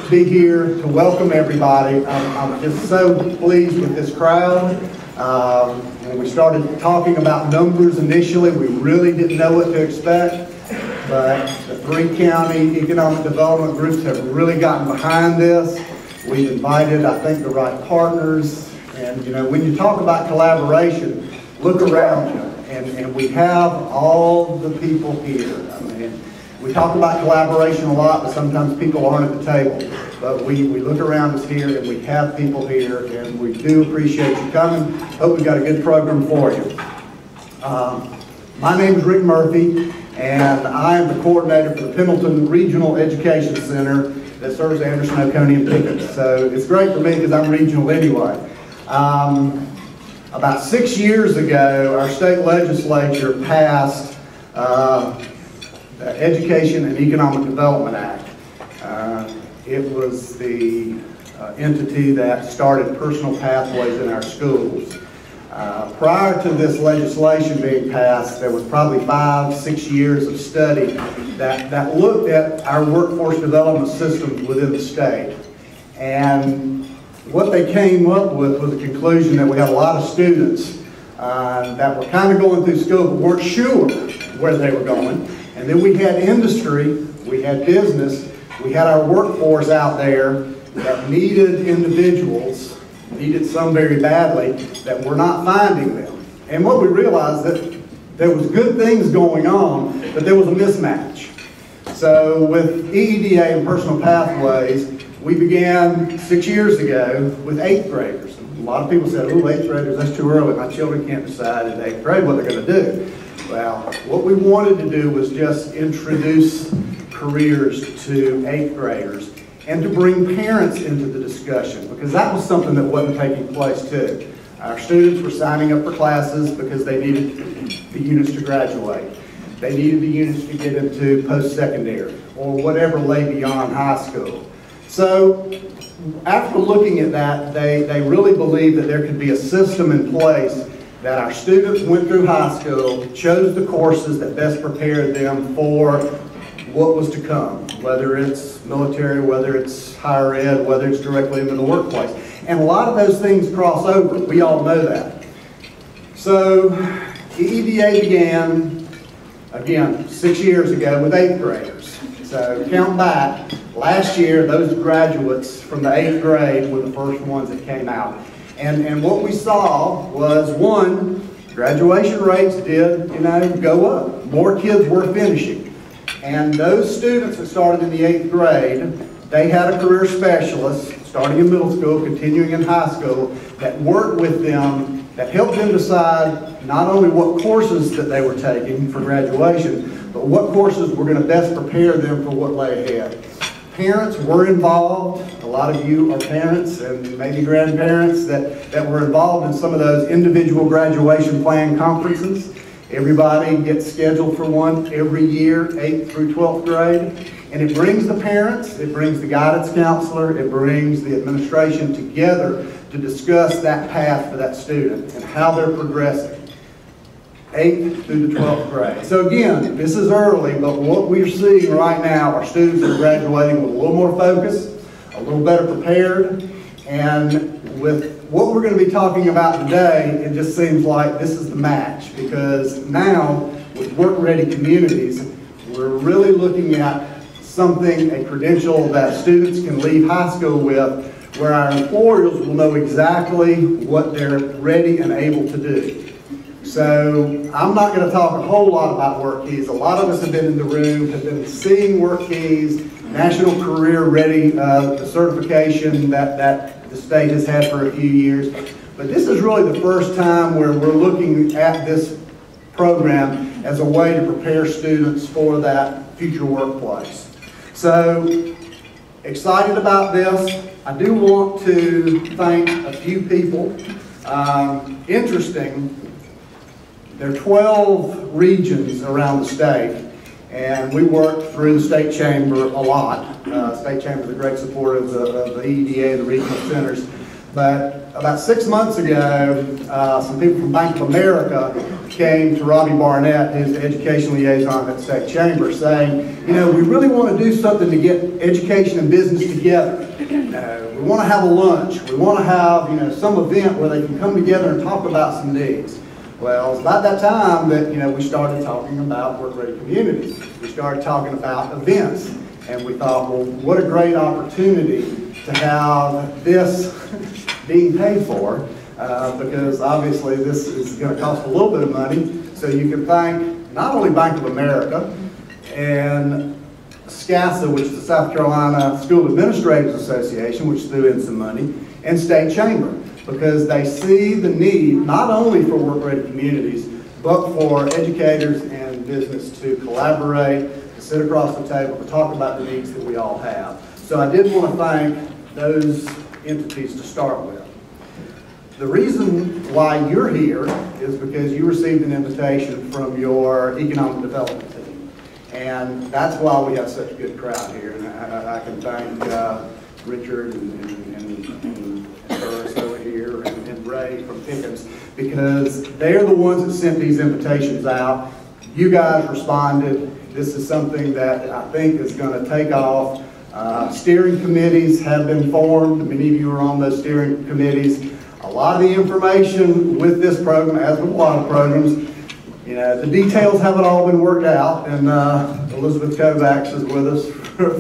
to be here to welcome everybody. I'm just so pleased with this crowd. When we started talking about numbers initially, we really didn't know what to expect, but the 3 county economic development groups have really gotten behind this. We've invited, I think, the right partners, and you know, when you talk about collaboration, look around you, and we have all the people here. I mean, we talk about collaboration a lot, but sometimes people aren't at the table. But we look around us here, and we have people here, and we do appreciate you coming. Hope we've got a good program for you. My name is Rick Murphy, and I am the coordinator for the Pendleton Regional Education Center that serves Anderson, Oconee, and Pickens. So it's great for me because I'm regional anyway. About 6 years ago, our state legislature passed the Education and Economic Development Act. It was the entity that started personal pathways in our schools. Prior to this legislation being passed, there was probably 5-6 years of study that looked at our workforce development systems within the state. And what they came up with was a conclusion that we had a lot of students that were kind of going through school but weren't sure where they were going. And then we had industry, we had business, we had our workforce out there that needed individuals, needed some very badly, that we're not finding them. And what we realized that there was good things going on, but there was a mismatch. So with EEDA and personal pathways, we began 6 years ago with 8th graders. A lot of people said, oh, 8th graders, that's too early. My children can't decide in 8th grade what they're going to do. Well, what we wanted to do was just introduce careers to 8th graders and to bring parents into the discussion, because that was something that wasn't taking place too. Our students were signing up for classes because they needed the units to graduate. They needed the units to get into post-secondary or whatever lay beyond high school. So after looking at that, they really believed that there could be a system in place that our students went through high school, chose the courses that best prepared them for what was to come, whether it's military, whether it's higher ed, whether it's directly into the workplace. And a lot of those things cross over. We all know that. So EEDA began, again, 6 years ago with 8th graders. So count back, last year those graduates from the 8th grade were the first ones that came out. And what we saw was, one, graduation rates did, go up. More kids were finishing. And those students that started in the 8th grade, they had a career specialist, starting in middle school, continuing in high school, that worked with them, that helped them decide not only what courses that they were taking for graduation, but what courses were going to best prepare them for what lay ahead. Parents were involved. A lot of you are parents and maybe grandparents that were involved in some of those individual graduation plan conferences. Everybody gets scheduled for one every year, 8th through 12th grade. And it brings the parents, it brings the guidance counselor, it brings the administration together to discuss that path for that student and how they're progressing. 8th through the 12th grade. So again, this is early, but what we're seeing right now are students that are graduating with a little more focus, a little better prepared, and with what we're going to be talking about today, it just seems like this is the match, because now with work-ready communities, we're really looking at something, a credential that students can leave high school with, where our employers will know exactly what they're ready and able to do. So I'm not going to talk a whole lot about work keys. A lot of us have been in the room, have been seeing work keys, National Career Ready certification that the state has had for a few years. But this is really the first time where we're looking at this program as a way to prepare students for that future workplace. So excited about this. I do want to thank a few people. Interesting. There are 12 regions around the state, and we work through the state chamber a lot. State chamber is a great supporter of the EEDA and the regional centers. But about 6 months ago, some people from Bank of America came to Robbie Barnett, who's the education liaison at the State Chamber, saying, you know, we really want to do something to get education and business together. We want to have a lunch. We want to have, you know, some event where they can come together and talk about some needs. Well, it's about that time that, you know, we started talking about work-ready communities. We started talking about events. And we thought, well, what a great opportunity to have this being paid for, because obviously this is going to cost a little bit of money. So you can thank not only Bank of America and SCASA, which is the South Carolina School Administrators Association, which threw in some money, and State Chamber, because they see the need not only for work-ready communities, but for educators and business to collaborate, to sit across the table, to talk about the needs that we all have. So I did want to thank those entities to start with. The reason why you're here is because you received an invitation from your economic development team. And that's why we have such a good crowd here. And I can thank Richard and Burriss over here and Ray from Pickens, because they're the ones that sent these invitations out. You guys responded. This is something that I think is going to take off. Steering committees have been formed. Many of you are on those steering committees. A lot of the information with this program, as with a lot of programs, you know, the details haven't all been worked out, and Elizabeth Kovacs is with us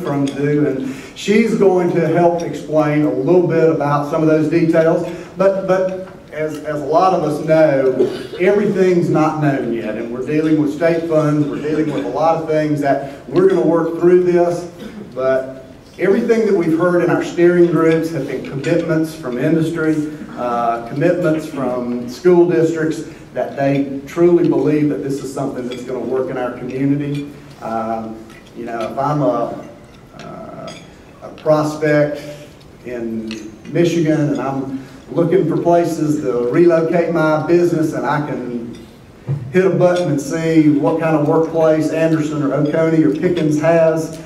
from DO, and she's going to help explain a little bit about some of those details. But as a lot of us know, everything's not known yet, and we're dealing with state funds, we're dealing with a lot of things that we're going to work through this, but everything that we've heard in our steering groups have been commitments from industry, commitments from school districts, that they truly believe that this is something that's going to work in our community. You know, if I'm a prospect in Michigan and I'm looking for places to relocate my business, and I can hit a button and see what kind of workplace Anderson or Oconee or Pickens has,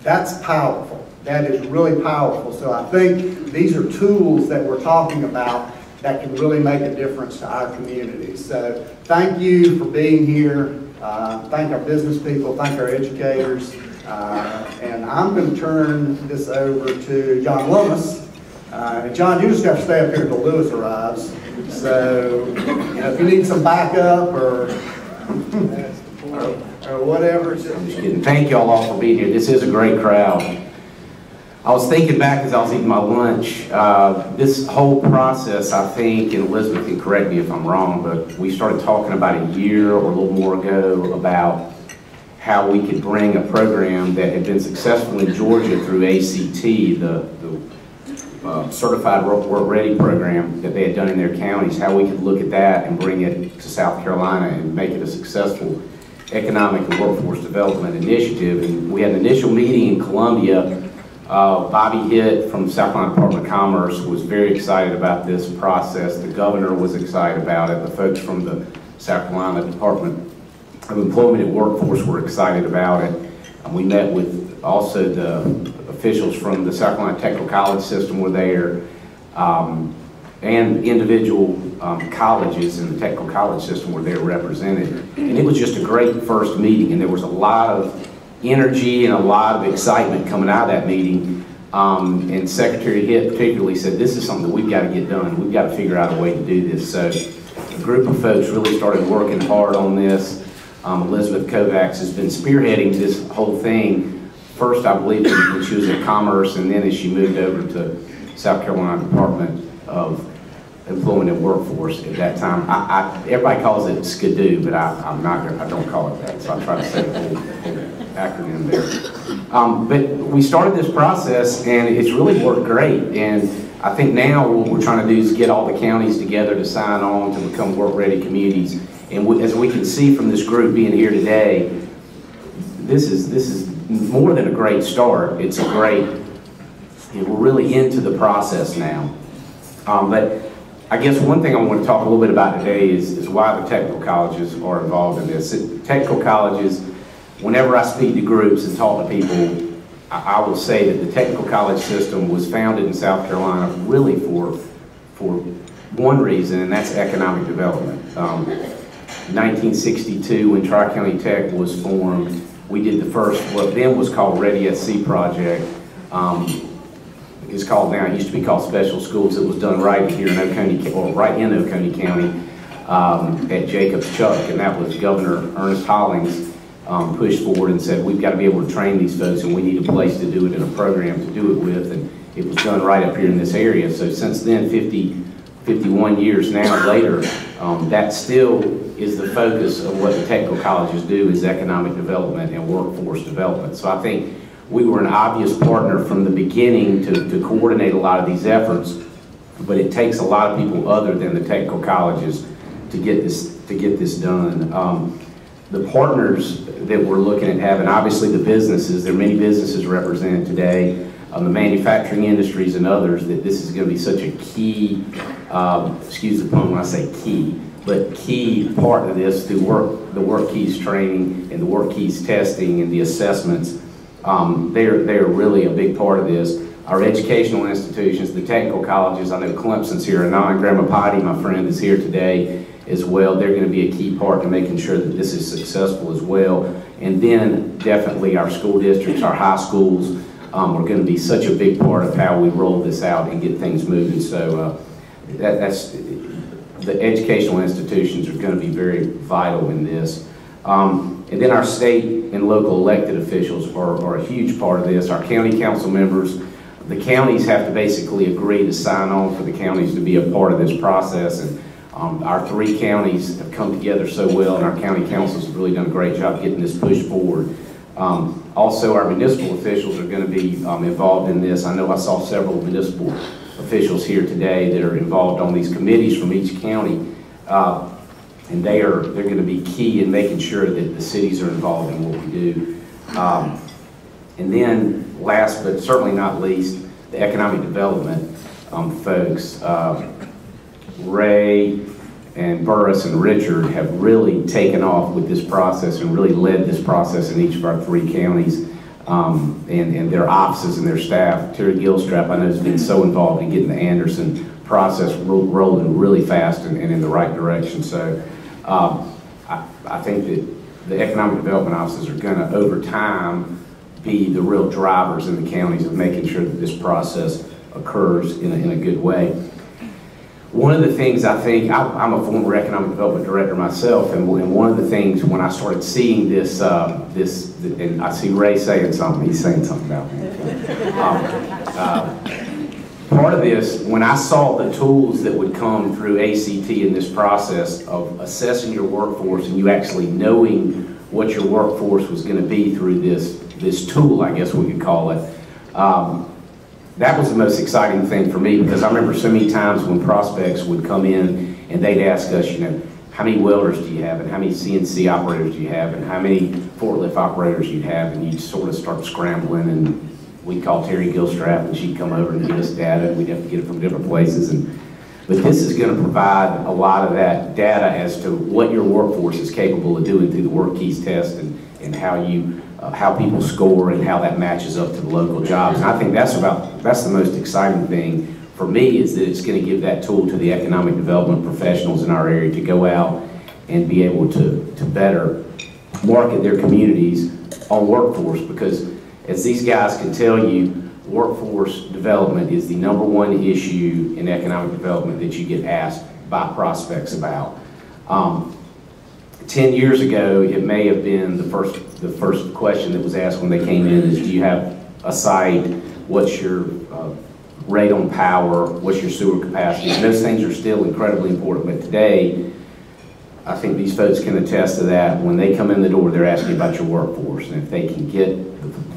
that's powerful. That is really powerful. So I think these are tools that we're talking about that can really make a difference to our community. So thank you for being here. Thank our business people, thank our educators. And I'm going to turn this over to John Lomas. And John, you just have to stay up here until Lewis arrives. So, you know, if you need some backup or whatever. Just kidding. Thank y'all all for being here. This is a great crowd. I was thinking back as I was eating my lunch, this whole process, I think, and Elizabeth can correct me if I'm wrong, but we started talking about a year or a little more ago about how we could bring a program that had been successful in Georgia through ACT, the Certified Work Ready program that they had done in their counties, how we could look at that and bring it to South Carolina and make it a successful economic and workforce development initiative. And we had an initial meeting in Columbia. Bobby Hitt from the South Carolina Department of Commerce was very excited about this process. The governor was excited about it. The folks from the South Carolina Department of Employment and Workforce were excited about it. We met with also the officials from the South Carolina Technical College system were there, and individual colleges in the technical college system were there represented. And it was just a great first meeting, and there was a lot of energy and a lot of excitement coming out of that meeting. And Secretary Hitt particularly said, this is something that we've got to get done. We've got to figure out a way to do this. So a group of folks really started working hard on this. Elizabeth Kovacs has been spearheading this whole thing. First, I believe, when she was at Commerce, and then as she moved over to South Carolina Department of Employment and Workforce at that time. Everybody calls it SCADU, but I don't call it that, so I try to say the whole acronym there. But we started this process, and it's really worked great. And I think now what we're trying to do is get all the counties together to sign on to become work-ready communities. And as we can see from this group being here today, this is more than a great start. It's a great, we're really into the process now. But I guess one thing I want to talk a little bit about today is why the technical colleges are involved in this. Technical colleges, whenever I speak to groups and talk to people, I will say that the technical college system was founded in South Carolina really for one reason, and that's economic development. 1962, when Tri-County Tech was formed, we did the first, what then was called Ready SC project. It's called now, it used to be called Special Schools. It was done right here in Oconee, or right in Oconee County at Jacobs Chuck, and that was Governor Ernest Hollings pushed forward and said, we've got to be able to train these folks, and we need a place to do it and a program to do it with, and it was done right up here in this area. So since then, 51 years now later, that still is the focus of what the technical colleges do, is economic development and workforce development. So I think we were an obvious partner from the beginning to coordinate a lot of these efforts, but it takes a lot of people other than the technical colleges to get this done. The partners that we're looking at having, obviously the businesses, there are many businesses represented today, the manufacturing industries and others, that this is going to be such a key, excuse the pun when I say key, but key part of this through the work keys training and the work keys testing and the assessments. They're really a big part of this. Our educational institutions, the technical colleges, I know Clemson's here, and Grandma Potty, my friend, is here today as well. They're going to be a key part to making sure that this is successful as well. And then definitely our school districts, our high schools, are going to be such a big part of how we roll this out and get things moving. So that's the educational institutions are going to be very vital in this. And then our state and local elected officials are a huge part of this. Our county council members, the counties have to basically agree to sign on for the counties to be a part of this process. And our 3 counties have come together so well, and our county councils have really done a great job getting this pushed forward. Also, our municipal officials are going to be involved in this. I know I saw several municipal officials here today that are involved on these committees from each county. And they're going to be key in making sure that the cities are involved in what we do. And then last but certainly not least, the economic development folks. Ray and Burriss and Richard have really taken off with this process and really led this process in each of our 3 counties, and their offices and their staff. Terry Gilstrap, I know, has been so involved in getting the Anderson process rolling really fast and in the right direction. So I think that the economic development offices are going to, over time, be the real drivers in the counties of making sure that this process occurs in a good way. One of the things I think, I'm a former economic development director myself, and one of the things when I started seeing this, and I see Ray saying something, he's saying something about me. Part of this, when I saw the tools that would come through ACT in this process of assessing your workforce and you actually knowing what your workforce was going to be through this tool, I guess we could call it, that was the most exciting thing for me, because I remember so many times when prospects would come in and they'd ask us, you know, how many welders do you have, and how many CNC operators do you have, and how many forklift operators you have, and you'd sort of start scrambling, and we'd call Terry Gilstrap and she'd come over and give us data, and we'd have to get it from different places. But this is going to provide a lot of that data as to what your workforce is capable of doing through the work keys test, and how people score and how that matches up to the local jobs. And I think that's the most exciting thing for me, is that it's going to give that tool to the economic development professionals in our area to go out and be able to better market their communities on workforce, because as these guys can tell you, workforce development is the #1 issue in economic development that you get asked by prospects about. 10 years ago, it may have been the first question that was asked when they came in is, do you have a site? What's your rate on power? What's your sewer capacity? And those things are still incredibly important, but today, I think these folks can attest to that. When they come in the door, they're asking about your workforce, and if they can get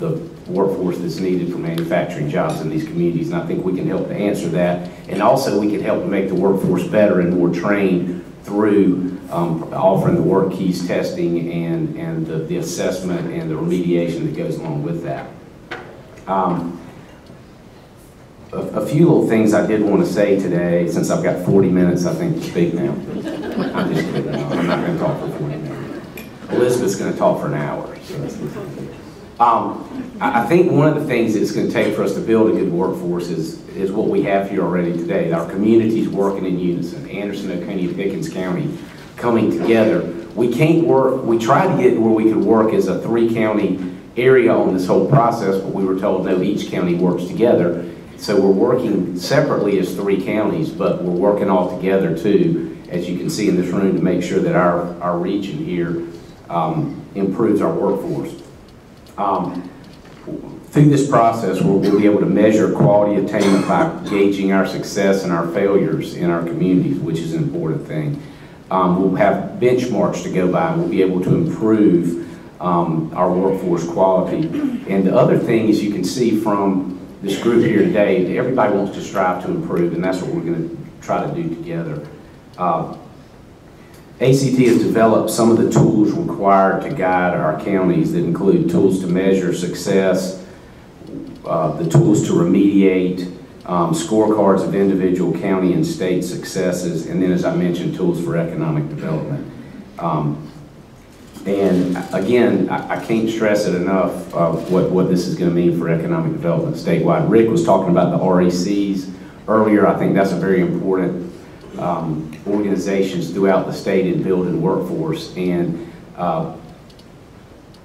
the workforce that's needed for manufacturing jobs in these communities, and I think we can help to answer that, and also we can help to make the workforce better and more trained through offering the work keys testing and the assessment and the remediation that goes along with that. A few little things I did want to say today, since I've got 40 minutes, I think, to speak now. I'm just kidding. No, I'm not going to talk for 40 minutes. Elizabeth's going to talk for an hour. So I think one of the things it's going to take for us to build a good workforce is what we have here already today. Our communities working in unison. Anderson, Oconee, and Pickens County coming together. We can't work, we tried to get where we could work as a 3-county area on this whole process, but we were told no, each county works together. So we're working separately as 3 counties, but we're working all together too, as you can see in this room, to make sure that our region here improves our workforce. Through this process, we'll be able to measure quality attainment by gauging our success and our failures in our communities, which is an important thing. We'll have benchmarks to go by, and we'll be able to improve our workforce quality. And the other thing is, you can see from this group here today, everybody wants to strive to improve, and that's what we're going to try to do together. ACT has developed some of the tools required to guide our counties that include tools to measure success, the tools to remediate, scorecards of individual county and state successes, and then, as I mentioned, tools for economic development. And again, I can't stress it enough what this is going to mean for economic development statewide. Rick was talking about the RECs earlier. I think that's a very important organizations throughout the state in building workforce. And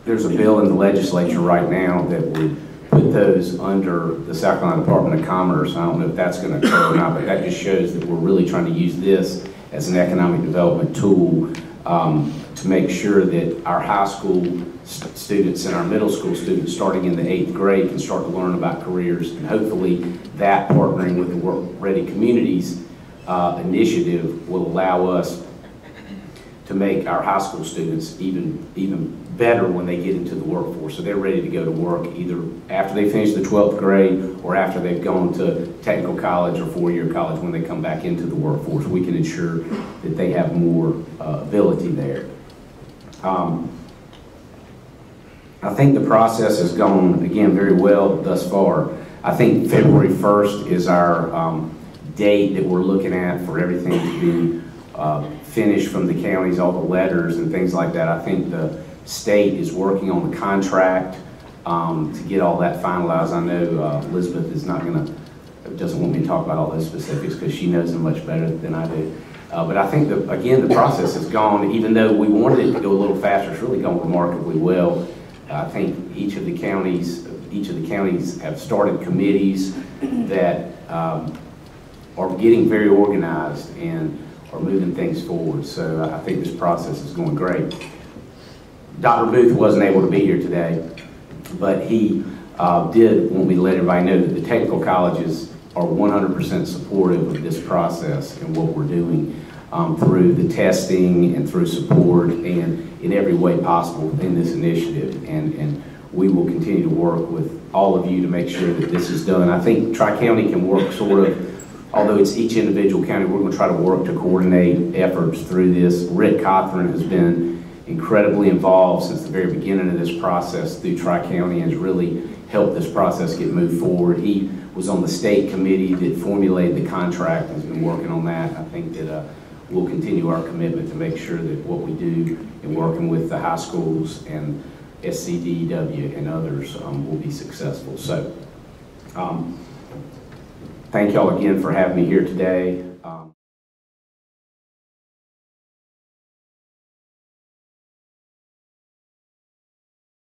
there's a bill in the legislature right now that would put those under the South Carolina Department of Commerce. I don't know if that's going to occur or not, but that just shows that we're really trying to use this as an economic development tool to make sure that our high school students and our middle school students starting in the 8th grade can start to learn about careers, and hopefully that, partnering with the Work Ready Communities initiative, will allow us to make our high school students even better when they get into the workforce. So they're ready to go to work either after they finish the 12th grade or after they've gone to technical college or 4-year college. When they come back into the workforce, we can ensure that they have more ability there. I think the process has gone, again, very well thus far. I think February 1st is our date that we're looking at for everything to be finished from the counties, all the letters and things like that. I think the state is working on the contract to get all that finalized. I know Elizabeth is doesn't want me to talk about all those specifics because she knows them much better than I do. But I think that, again, the process has gone, even though we wanted it to go a little faster, it's really gone remarkably well. I think each of the counties have started committees that are getting very organized and are moving things forward. So I think this process is going great. Dr. Booth wasn't able to be here today, but he did want me to let everybody know that the technical colleges are 100% supportive of this process and what we're doing through the testing and through support and in every way possible in this initiative. And we will continue to work with all of you to make sure that this is done. I think Tri-County can work sort of, although it's each individual county, we're going to try to work to coordinate efforts through this. Rick Cothran has been incredibly involved since the very beginning of this process through Tri-County and has really helped this process get moved forward. He was on the state committee that formulated the contract and has been working on that. I think that we'll continue our commitment to make sure that what we do in working with the high schools and SCDW and others will be successful. So thank y'all again for having me here today.